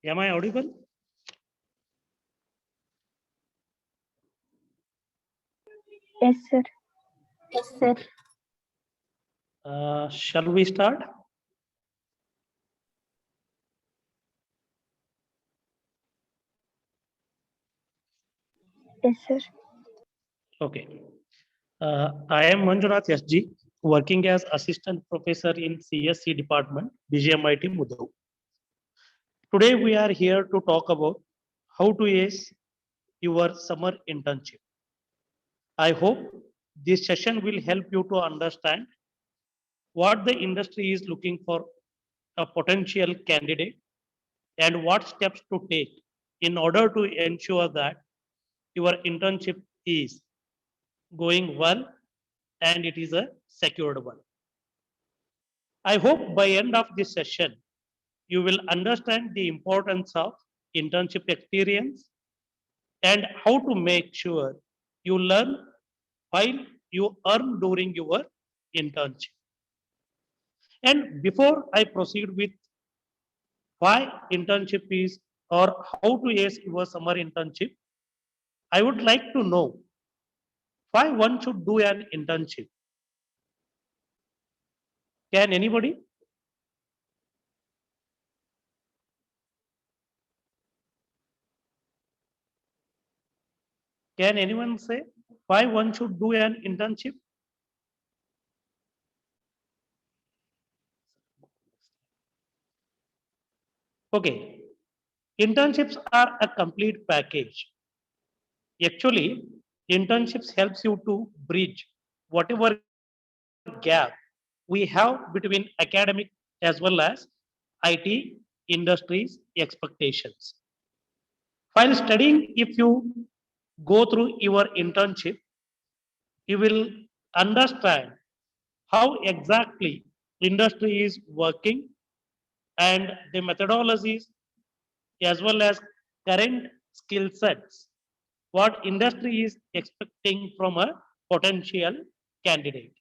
Am I audible? Yes, sir. Yes, sir. Shall we start? Yes, sir. Okay. I am Manjunath SG, working as assistant professor in CSC department, BGMIT Mudhau. Today we are here to talk about how to ace your summer internship. I hope this session will help you to understand what the industry is looking for a potential candidate and what steps to take in order to ensure that your internship is going well and it is a secured one. I hope by end of this session, you will understand the importance of internship experience and how to make sure you learn while you earn during your internship. And before I proceed with why internship is or how to ace your summer internship, I would like to know why one should do an internship. Can anybody? Can anyone say why one should do an internship? Okay, internships are a complete package. Actually, internships helps you to bridge whatever gap we have between academic as well as IT industries expectations. While studying, if you go through your internship, you will understand how exactly industry is working and the methodologies as well as current skill sets, what industry is expecting from a potential candidate.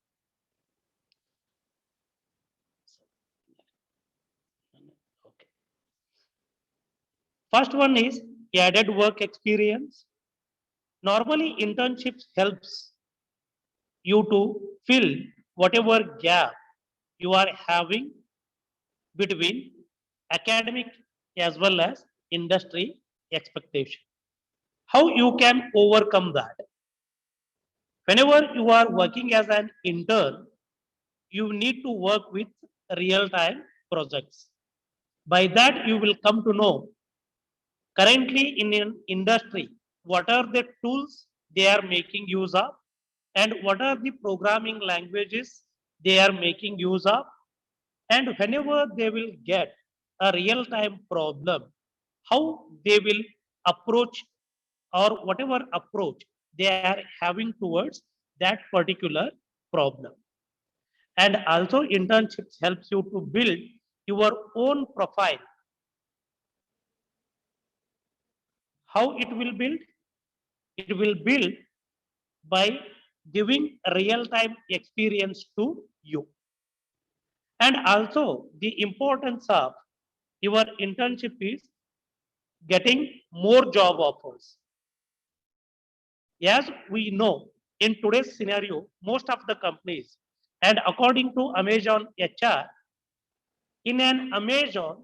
Okay. First one is added work experience. Normally, internships helps you to fill whatever gap you are having between academic as well as industry expectation. How you can overcome that? Whenever you are working as an intern, you need to work with real time projects. By that, you will come to know currently in an industry what are the tools they are making use of and what are the programming languages they are making use of. And whenever they will get a real time problem, how they will approach or whatever approach they are having towards that particular problem. And also internships helps you to build your own profile. How it will build? It will build by giving real time experience to you. And also the importance of your internship is getting more job offers. As we know, in today's scenario, most of the companies, and according to Amazon HR, in an Amazon,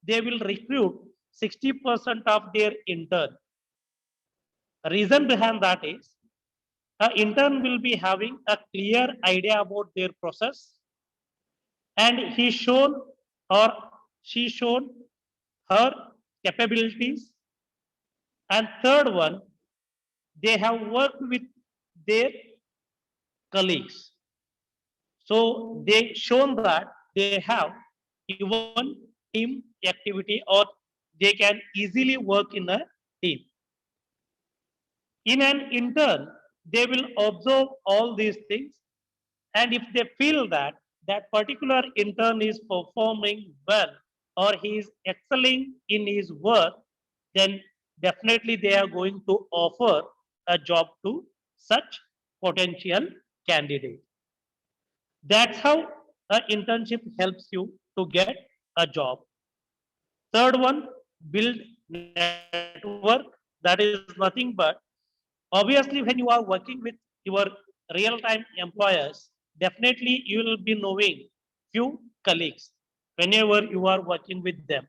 they will recruit 60% of their intern. Reason behind that is an intern will be having a clear idea about their process and he shown or she shown her capabilities. And third one, they have worked with their colleagues. So they shown that they have even team activity or they can easily work in a team. In an intern, they will observe all these things, and if they feel that that particular intern is performing well or he is excelling in his work, then definitely they are going to offer a job to such potential candidate. That's how an internship helps you to get a job. Third one, build network. That is nothing but, obviously, when you are working with your real-time employers, definitely you will be knowing few colleagues whenever you are working with them.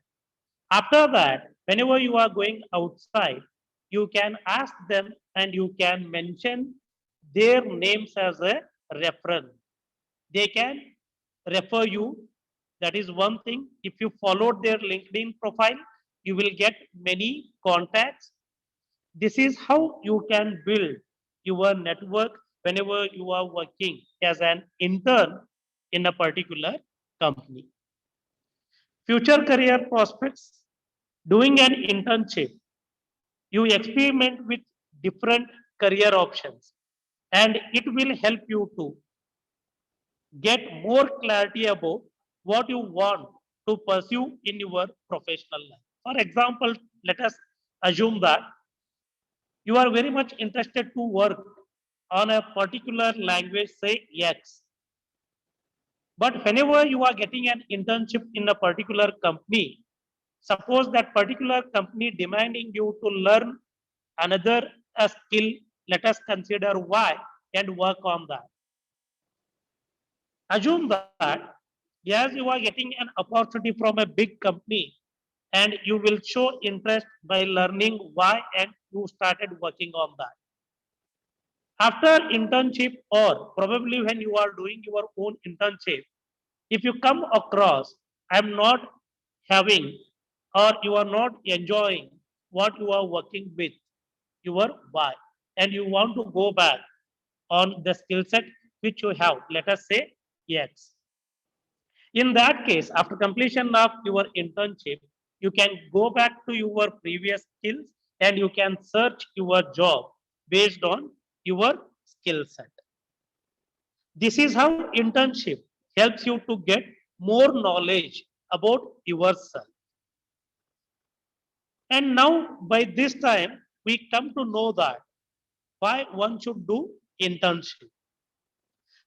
After that, whenever you are going outside, you can ask them and you can mention their names as a reference. They can refer you. That is one thing. If you followed their LinkedIn profile, you will get many contacts. This is how you can build your network whenever you are working as an intern in a particular company. Future career prospects, doing an internship, you experiment with different career options, and it will help you to get more clarity about what you want to pursue in your professional life. For example, let us assume that you are very much interested to work on a particular language, say X. But whenever you are getting an internship in a particular company, suppose that particular company demanding you to learn another skill, let us consider Y and work on that. Assume that, yes, you are getting an opportunity from a big company and you will show interest by learning Y and you started working on that. After internship, or probably when you are doing your own internship, if you come across, I'm not having or you are not enjoying what you are working with, your why, and you want to go back on the skill set which you have, let us say X. In that case, after completion of your internship, you can go back to your previous skills and you can search your job based on your skill set. This is how internship helps you to get more knowledge about yourself. And now, by this time, we come to know that why one should do internship.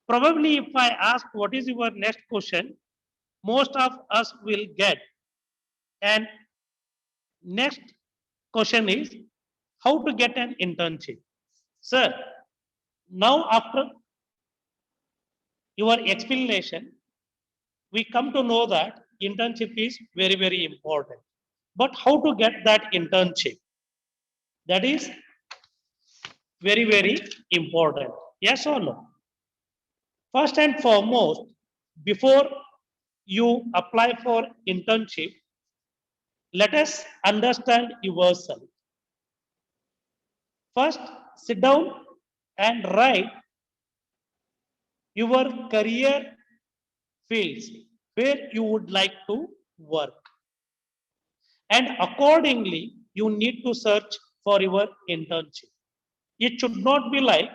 Probably, if I ask what is your next question, most of us will get. And next question is how to get an internship. Sir, now after your explanation, we come to know that internship is very, very important. But how to get that internship? That is very, very important. Yes or no? First and foremost, before you apply for internship, let us understand yourself. First, sit down and write your career fields where you would like to work. And accordingly, you need to search for your internship. It should not be like,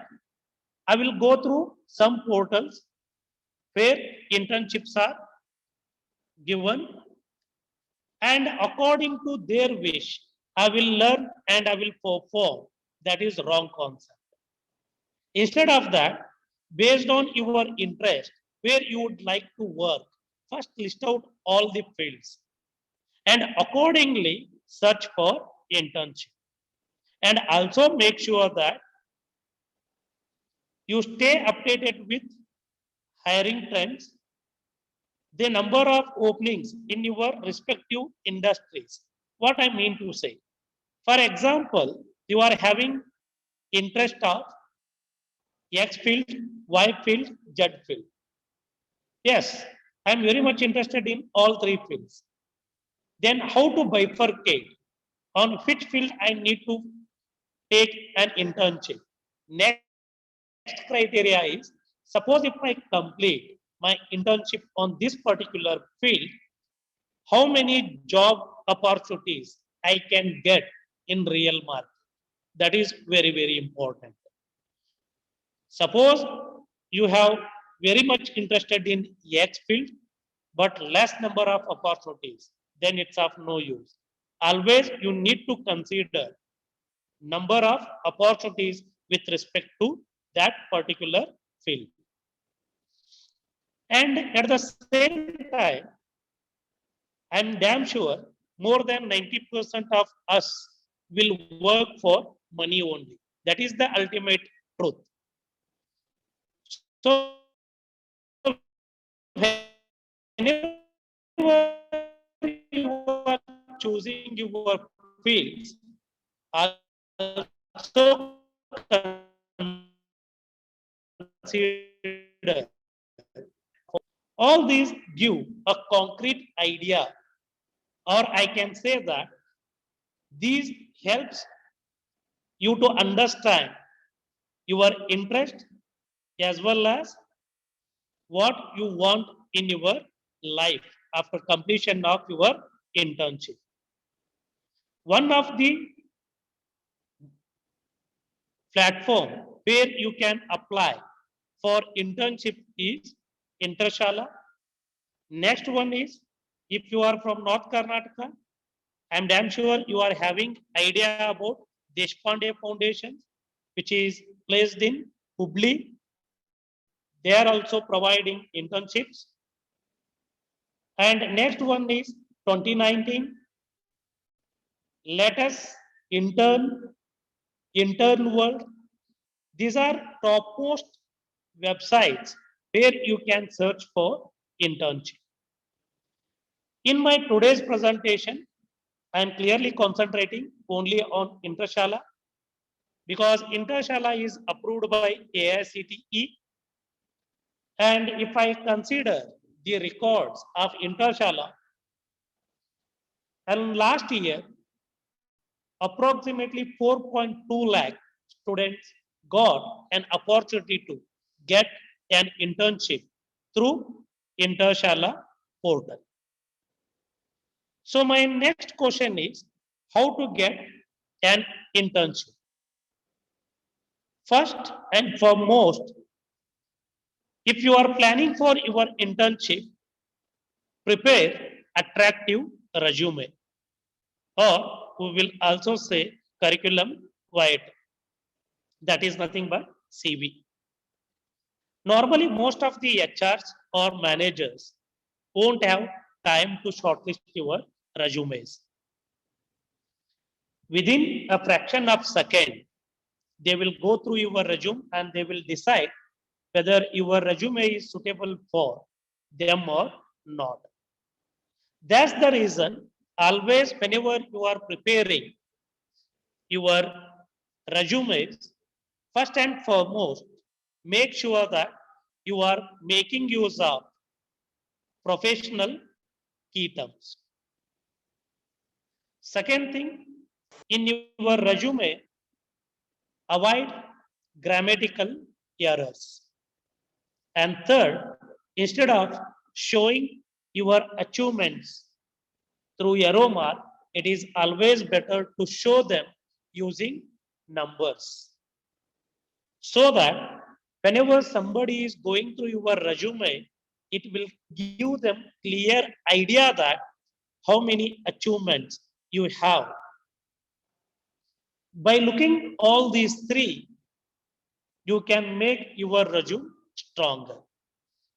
I will go through some portals where internships are given, and according to their wish, I will learn and I will perform. That is wrong concept. Instead of that, based on your interest, where you would like to work, first list out all the fields and accordingly search for internship. And also make sure that you stay updated with hiring trends, the number of openings in your respective industries. What I mean to say, for example, you are having interest of X field, Y field, Z field. Yes, I am very much interested in all three fields. Then how to bifurcate on which field I need to take an internship. Next criteria is, suppose if I complete my internship on this particular field, how many job opportunities I can get in real market. That is very, very important. Suppose you have very much interested in X field, but less number of opportunities, then it's of no use. Always you need to consider number of opportunities with respect to that particular field. And at the same time, I'm damn sure more than 90% of us will work for money only. That is the ultimate truth. So whenever you are choosing your fields, also consider all these give a concrete idea, or I can say that these helps you to understand your interest as well as what you want in your life after completion of your internship. One of the platform where you can apply for internship is Intershala. Next one is, if you are from North Karnataka, I'm damn sure you are having idea about Deshpande Foundation, which is placed in Hubli. They are also providing internships. And next one is 2019. Let us intern world. These are topmost websites where you can search for internship. In my today's presentation, I am clearly concentrating only on Intershala because Intershala is approved by AICTE. And if I consider the records of Intershala, and last year, approximately 4.2 lakh students got an opportunity to get an internship through Intershala portal. So my next question is how to get an internship. First and foremost, if you are planning for your internship, prepare attractive resume, or we will also say curriculum vitae. That is nothing but CV. Normally, most of the HRs or managers won't have time to shortlist your resumes. Within a fraction of second, they will go through your resume and they will decide whether your resume is suitable for them or not. That's the reason always whenever you are preparing your resumes, first and foremost, make sure that you are making use of professional key terms. Second thing, in your resume, avoid grammatical errors. And third, instead of showing your achievements through arrow mark, it is always better to show them using numbers. So that whenever somebody is going through your resume, it will give them clear idea that how many achievements you have. By looking all these three, you can make your resume stronger.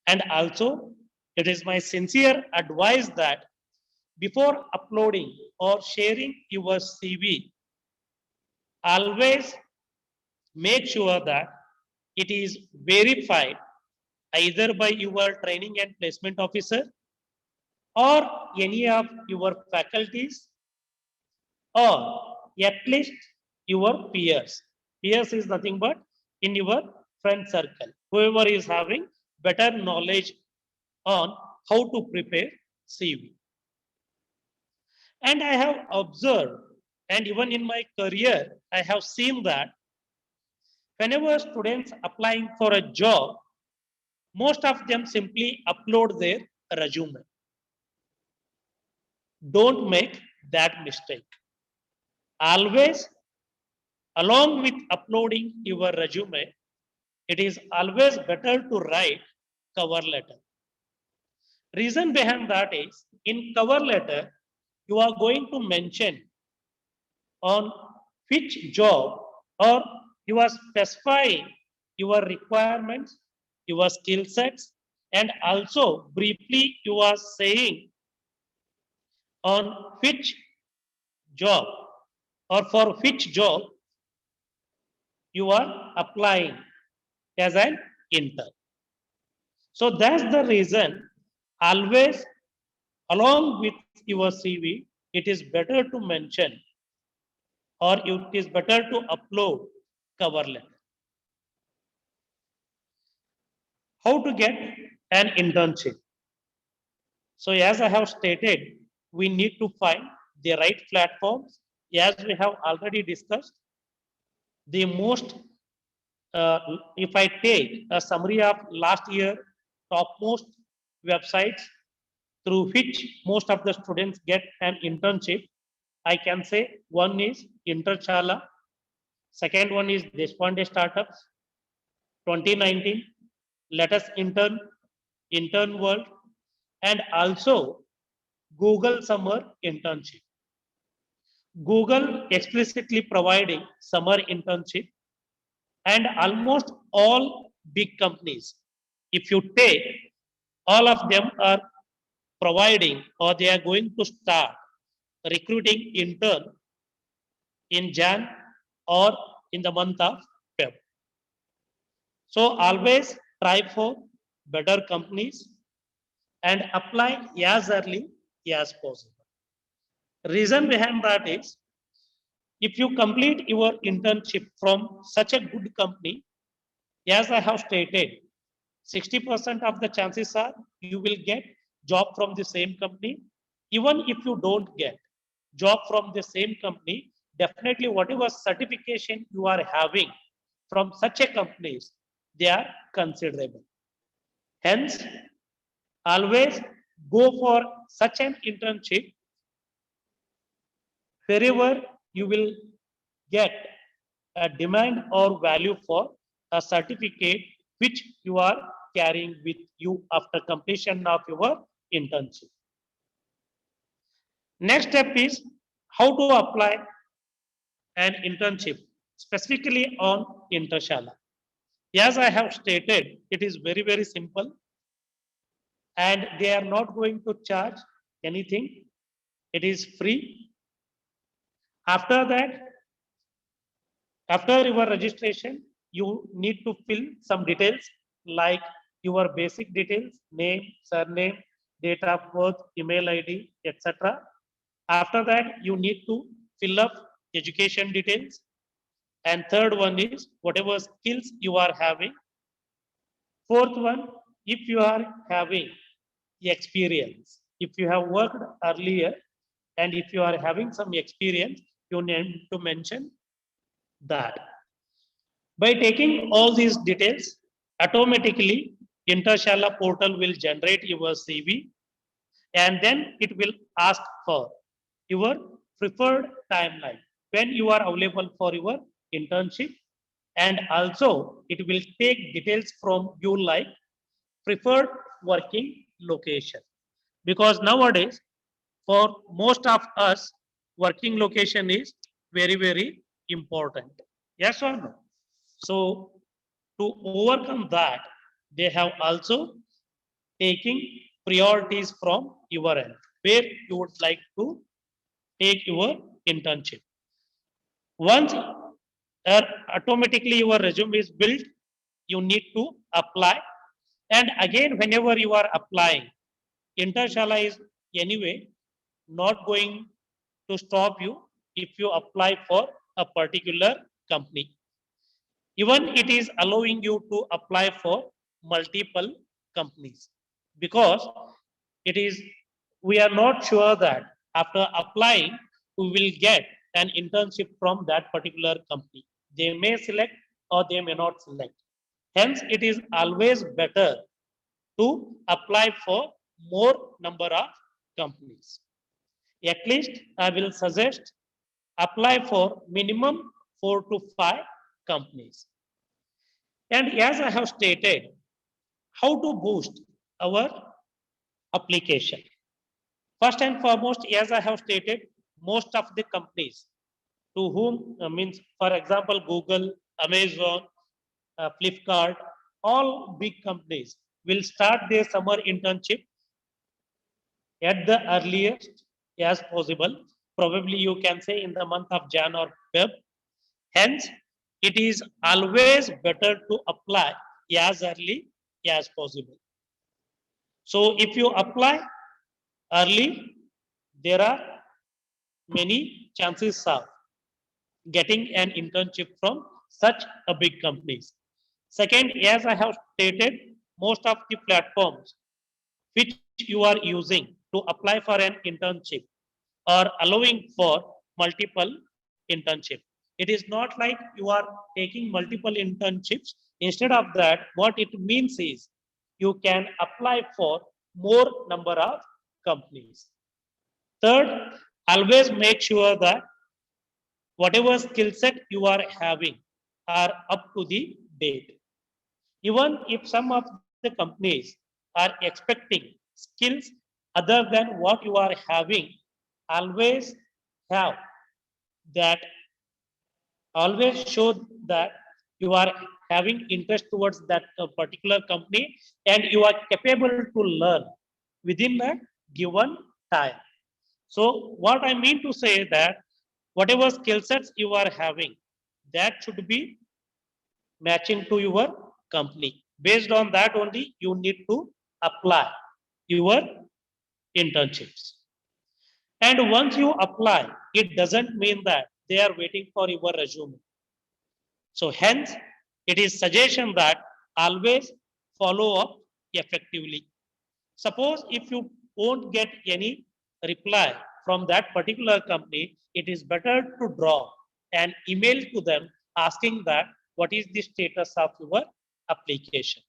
And also, it is my sincere advice that before uploading or sharing your CV, always make sure that it is verified either by your training and placement officer or any of your faculties or at least your peers. Peers is nothing but in your friend circle, whoever is having better knowledge on how to prepare CV. And I have observed, and even in my career, I have seen that whenever students applying for a job, most of them simply upload their resume. Don't make that mistake. Always, along with uploading your resume, it is always better to write cover letter. Reason behind that is, in cover letter, you are going to mention on which job or you are specifying your requirements, your skill sets, and also briefly you are saying on which job or for which job you are applying as an intern. So that's the reason always along with your CV, it is better to mention or it is better to upload cover letter. How to get an internship? So as I have stated, we need to find the right platforms. As we have already discussed, the most, if I take a summary of last year topmost websites through which most of the students get an internship, I can say one is Interchala, second one is Deshpande Startups, 2019, Let Us Intern, Intern World, and also Google Summer Internship. Google explicitly providing summer internship, and almost all big companies, if you take, all of them are providing or they are going to start recruiting intern in Jan or in the month of Feb. So always try for better companies and apply as early as possible. Reason behind that is if you complete your internship from such a good company, as I have stated, 60% of the chances are you will get job from the same company. Even if you don't get job from the same company, definitely whatever certification you are having from such a companies, they are considerable. Hence, always go for such an internship wherever you will get a demand or value for a certificate which you are carrying with you after completion of your internship. Next step is how to apply an internship specifically on Intershala. As I have stated, it is very, very simple and they are not going to charge anything. It is free. After that, after your registration, you need to fill some details like your basic details, name, surname, date of birth, email ID, etc. After that, you need to fill up education details. And third one is whatever skills you are having. Fourth one, if you are having experience, if you have worked earlier and if you are having some experience, you need to mention that. By taking all these details, automatically Intershala portal will generate your CV and then it will ask for your preferred timeline when you are available for your internship, and also it will take details from you like preferred working location, because nowadays for most of us working location is very, very important. Yes or no? So to overcome that, they have also taking priorities from your end, where you would like to take your internship. Once automatically your resume is built, you need to apply. And again, whenever you are applying, Intershala is anyway not going to stop you if you apply for a particular company. Even it is allowing you to apply for multiple companies, because it is, we are not sure that after applying we will get an internship from that particular company. They may select or they may not select. Hence it is always better to apply for more number of companies. At least I will suggest apply for minimum 4 to 5 companies. And as I have stated, how to boost our application. First and foremost, as I have stated, most of the companies to whom means, for example, Google, Amazon, Flipkart, all big companies will start their summer internship at the earliest as possible. Probably you can say in the month of Jan or Feb. Hence, it is always better to apply as early as possible. So if you apply early, there are many chances of getting an internship from such a big companies. Second, as I have stated, most of the platforms which you are using to apply for an internship are allowing for multiple internship. It is not like you are taking multiple internships. Instead of that, what it means is you can apply for more number of companies. Third, always make sure that whatever skill set you are having are up to the date. Even if some of the companies are expecting skills other than what you are having, always have that, always show that you are having interest towards that particular company and you are capable to learn within a given time. So what I mean to say that whatever skill sets you are having, that should be matching to your company. Based on that only, you need to apply your internships. And once you apply, it doesn't mean that they are waiting for your resume. So hence, it is suggestion that always follow up effectively. Suppose if you won't get any reply from that particular company, it is better to drop an email to them asking that what is the status of your application.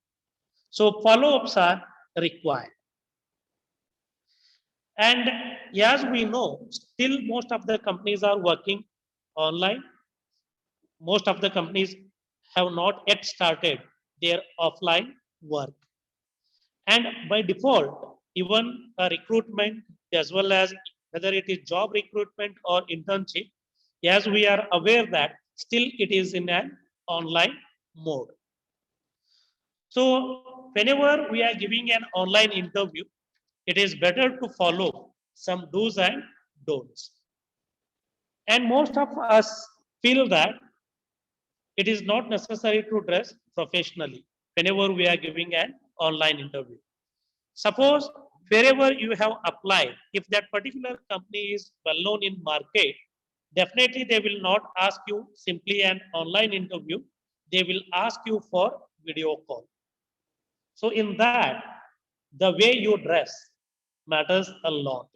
So follow-ups are required. And as we know, still most of the companies are working online. Most of the companies have not yet started their offline work. And by default, even a recruitment as well as whether it is job recruitment or internship, as we are aware that still it is in an online mode. So whenever we are giving an online interview, it is better to follow some do's and don'ts. And most of us feel that it is not necessary to dress professionally whenever we are giving an online interview. Suppose wherever you have applied, if that particular company is well known in market, definitely they will not ask you simply an online interview. They will ask you for video call. So in that, the way you dress matters a lot.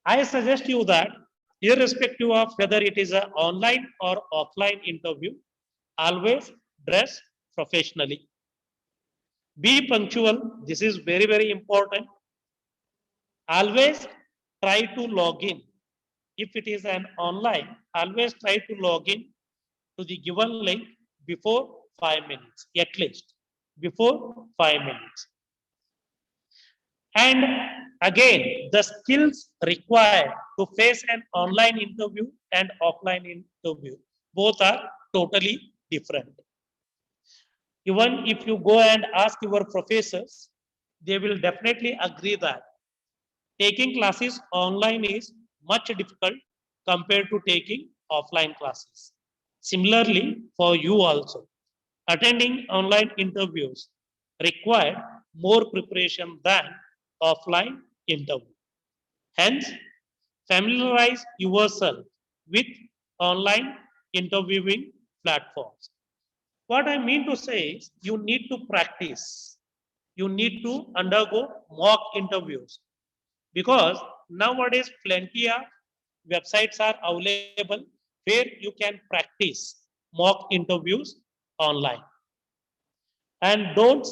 I suggest you that irrespective of whether it is an online or offline interview, always dress professionally. Be punctual. This is very, very important. Always try to log in. If it is an online, always try to log in to the given link before 5 minutes, at least before 5 minutes. And again, the skills required to face an online interview and offline interview, both are totally different. Even if you go and ask your professors, they will definitely agree that taking classes online is much difficult compared to taking offline classes. Similarly, for you also, attending online interviews require more preparation than offline interview. Hence, familiarize yourself with online interviewing platforms. What I mean to say is you need to practice. You need to undergo mock interviews because nowadays plenty of websites are available where you can practice mock interviews online. And don't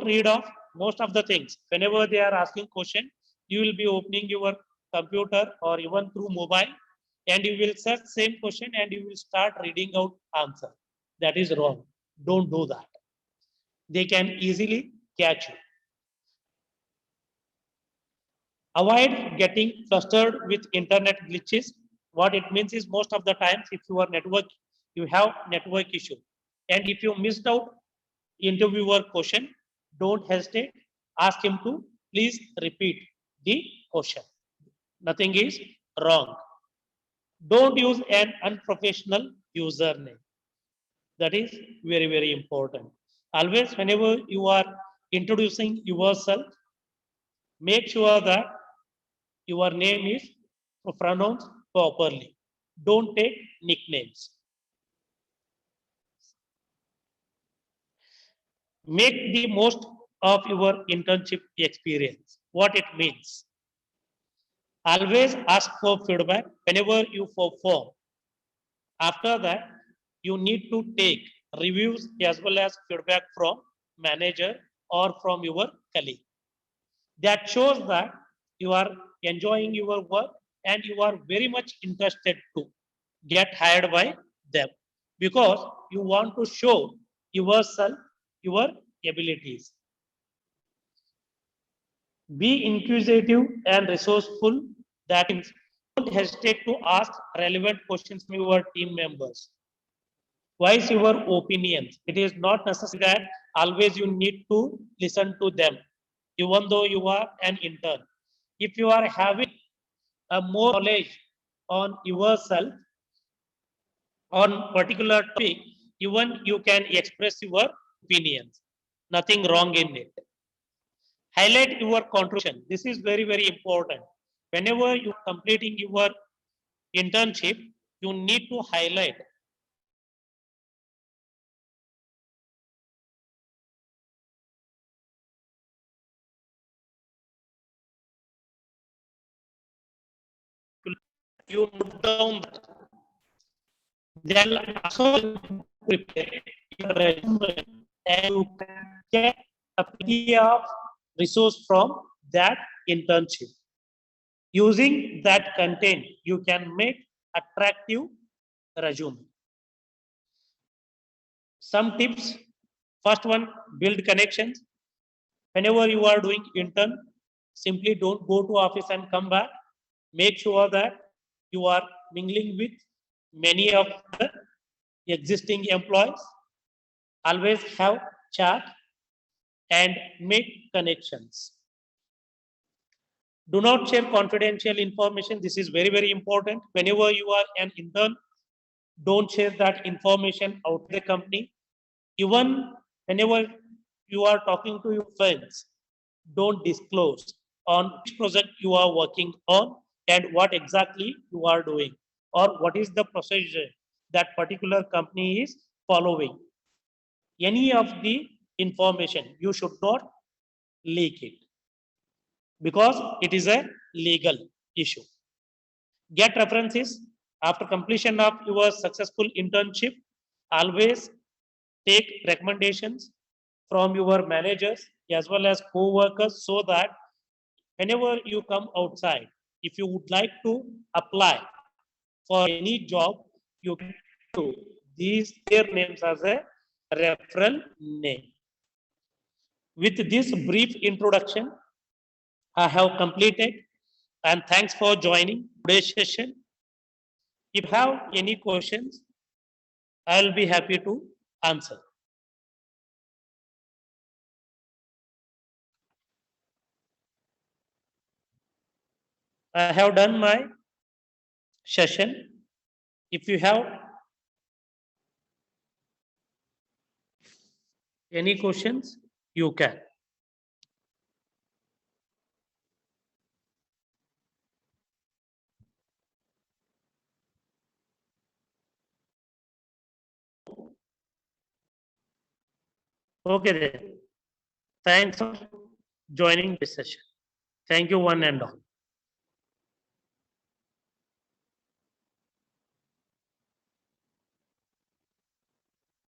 read off most of the things. Whenever they are asking question, you will be opening your computer or even through mobile and you will search same question and you will start reading out answer. That is wrong. Don't do that. They can easily catch you. Avoid getting flustered with internet glitches. What it means is most of the times if you have network issue and if you missed out interviewer question, don't hesitate. Ask him to please repeat the question. Nothing is wrong. Don't use an unprofessional username. That is very, very important. Always, whenever you are introducing yourself, make sure that your name is pronounced properly. Don't take nicknames. Make the most of your internship experience. What it means. Always ask for feedback whenever you perform. After that, you need to take reviews as well as feedback from manager or from your colleague. That shows that you are enjoying your work and you are very much interested to get hired by them because you want to show yourself your abilities. Be inquisitive and resourceful. That means don't hesitate to ask relevant questions from your team members. Voice your opinions. It is not necessary that always you need to listen to them, even though you are an intern. If you are having a more knowledge on yourself, on particular topic, even you can express your opinions. Nothing wrong in it. Highlight your contribution. This is very, very important. Whenever you are completing your internship, you need to highlight you note down that. Then also prepare your resume and you can get a PDF of resource from that internship. Using that content, you can make attractive resume. Some tips. First one, build connections. Whenever you are doing intern, simply don't go to office and come back. Make sure that you are mingling with many of the existing employees. Always have chat and make connections. Do not share confidential information. This is very, very important. Whenever you are an intern, don't share that information out of the company. Even whenever you are talking to your friends, don't disclose on which project you are working on and what exactly you are doing or what is the procedure that particular company is following. Any of the information, you should not leak it because it is a legal issue. Get references after completion of your successful internship. Always take recommendations from your managers as well as co-workers so that whenever you come outside, if you would like to apply for any job, you can do these their names as a referral name. With this brief introduction, I have completed and thanks for joining today's session. If you have any questions, I will be happy to answer. I have done my session. If you have any questions, you can. Okay then. Thanks for joining this session. Thank you one and all.